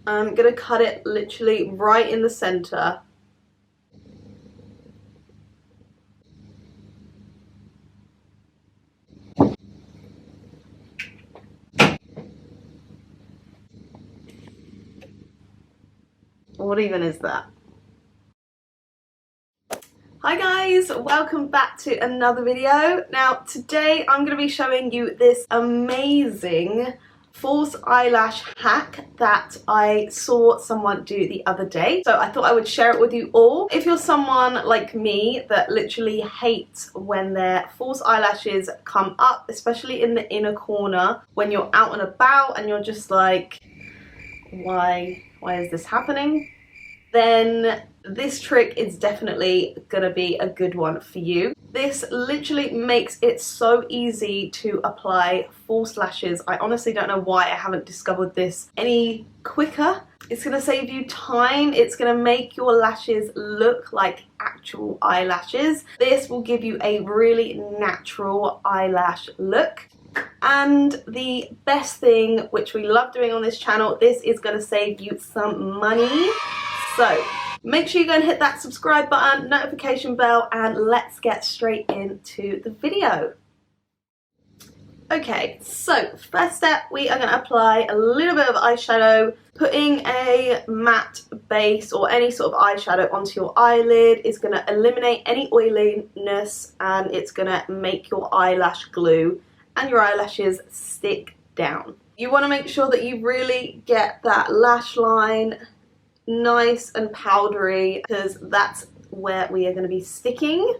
I'm going to cut it literally right in the center. What even is that? Hi guys, welcome back to another video. Now today I'm going to be showing you this amazing false eyelash hack that I saw someone do the other day. So I thought I would share it with you all. If you're someone like me that literally hates when their false eyelashes come up, especially in the inner corner, when you're out and about and you're just like, why is this happening? Then this trick is definitely gonna be a good one for you. This literally makes it so easy to apply false lashes. I honestly don't know why I haven't discovered this any quicker. It's gonna save you time. It's gonna make your lashes look like actual eyelashes. This will give you a really natural eyelash look. And the best thing, which we love doing on this channel, this is gonna save you some money. So make sure you go and hit that subscribe button, notification bell, and let's get straight into the video. Okay, so first step, we are going to apply a little bit of eyeshadow. Putting a matte base or any sort of eyeshadow onto your eyelid is going to eliminate any oiliness, and it's going to make your eyelash glue and your eyelashes stick down. You want to make sure that you really get that lash line nice and powdery, because that's where we are going to be sticking.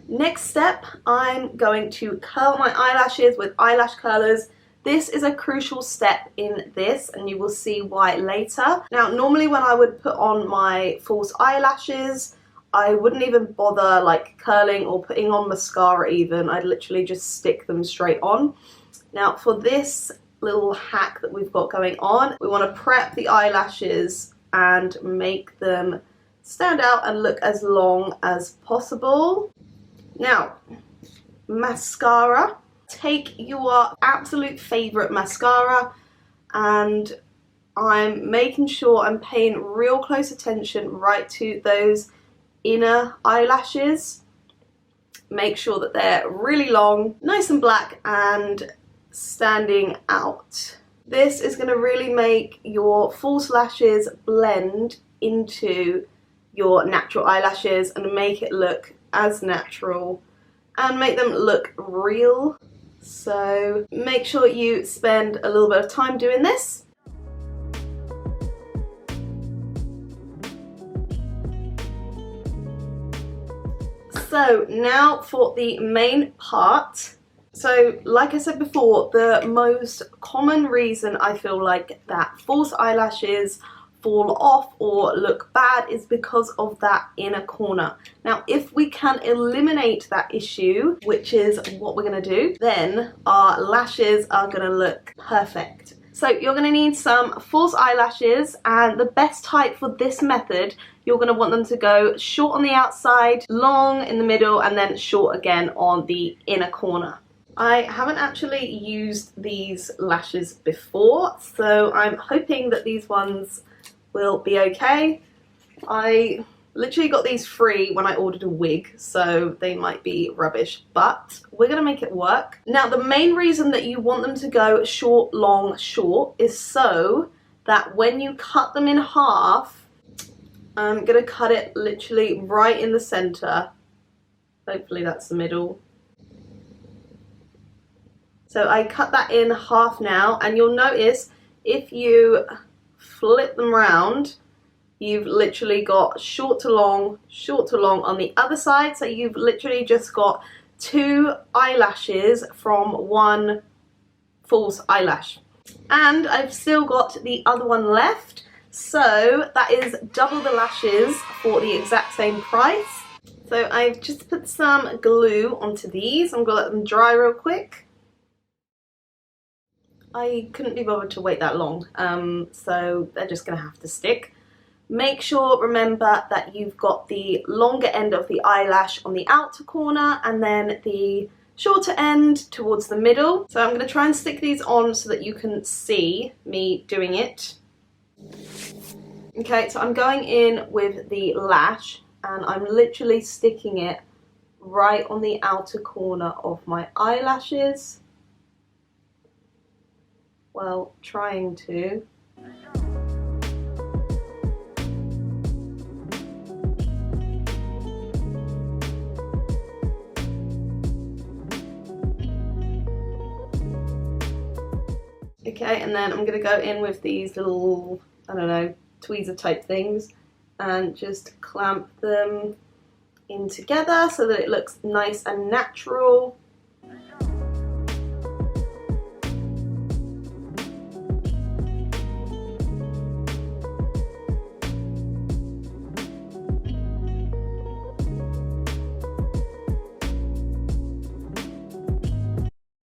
Next step, I'm going to curl my eyelashes with eyelash curlers. This is a crucial step in this, and you will see why later. Now, normally when I would put on my false eyelashes, I wouldn't even bother like curling or putting on mascara even. I'd literally just stick them straight on. Now, for this little hack that we've got going on, we want to prep the eyelashes and make them stand out and look as long as possible. Now, mascara. Take your absolute favorite mascara, and I'm making sure I'm paying real close attention right to those inner eyelashes. Make sure that they're really long, nice and black, and standing out. This is going to really make your false lashes blend into your natural eyelashes and make it look as natural and make them look real. So make sure you spend a little bit of time doing this. So now for the main part. So like I said before, the most common reason I feel like that false eyelashes fall off or look bad is because of that inner corner. Now, if we can eliminate that issue, which is what we're going to do, then our lashes are going to look perfect. So you're going to need some false eyelashes, and the best type for this method, you're going to want them to go short on the outside, long in the middle, and then short again on the inner corner. I haven't actually used these lashes before, so I'm hoping that these ones will be okay. I literally got these free when I ordered a wig, so they might be rubbish, but we're gonna make it work. Now, the main reason that you want them to go short, long, short is so that when you cut them in half, I'm gonna cut it literally right in the center. Hopefully that's the middle. So I cut that in half now, and you'll notice if you flip them round, you've literally got short to long on the other side. So you've literally just got two eyelashes from one false eyelash. And I've still got the other one left. So that is double the lashes for the exact same price. So I've just put some glue onto these. I'm gonna let them dry real quick. I couldn't be bothered to wait that long, so they're just going to have to stick. Make sure, remember, that you've got the longer end of the eyelash on the outer corner and then the shorter end towards the middle. So I'm going to try and stick these on so that you can see me doing it. Okay, so I'm going in with the lash and I'm literally sticking it right on the outer corner of my eyelashes. Well, trying to. Okay, and then I'm going to go in with these little, I don't know, tweezer type things and just clamp them in together so that it looks nice and natural.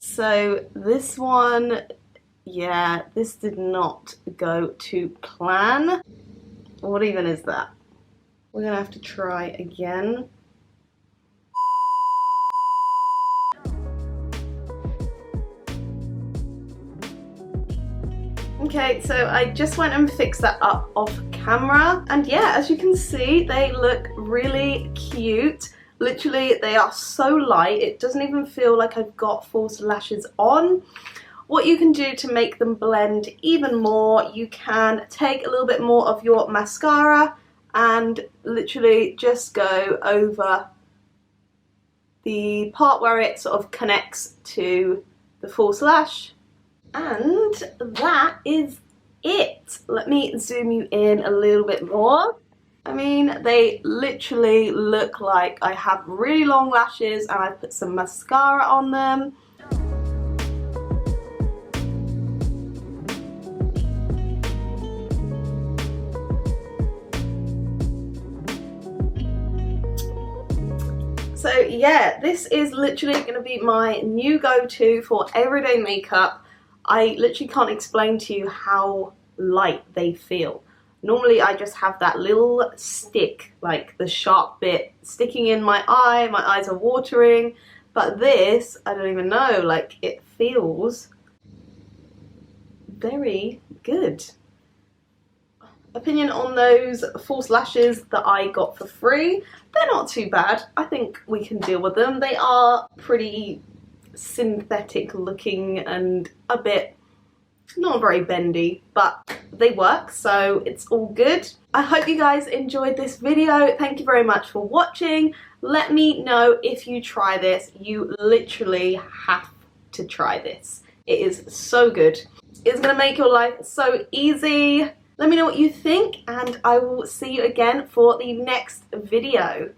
So this one, yeah, this did not go to plan. What even is that? We're gonna have to try again. Okay, so I just went and fixed that up off camera, and yeah, as you can see, they look really cute. Literally, they are so light, it doesn't even feel like I've got false lashes on. What you can do to make them blend even more, you can take a little bit more of your mascara and literally just go over the part where it sort of connects to the false lash. And that is it. Let me zoom you in a little bit more. I mean, they literally look like I have really long lashes and I put some mascara on them. So yeah, this is literally going to be my new go-to for everyday makeup. I literally can't explain to you how light they feel. Normally I just have that little stick, like the sharp bit sticking in my eye, my eyes are watering, but this, I don't even know, like it feels very good. Opinion on those false lashes that I got for free, they're not too bad. I think we can deal with them. They are pretty synthetic looking and a bit not very bendy, but they work, so it's all good. I hope you guys enjoyed this video. Thank you very much for watching. Let me know if you try this. You literally have to try this. It is so good. It's gonna make your life so easy. Let me know what you think and I will see you again for the next video.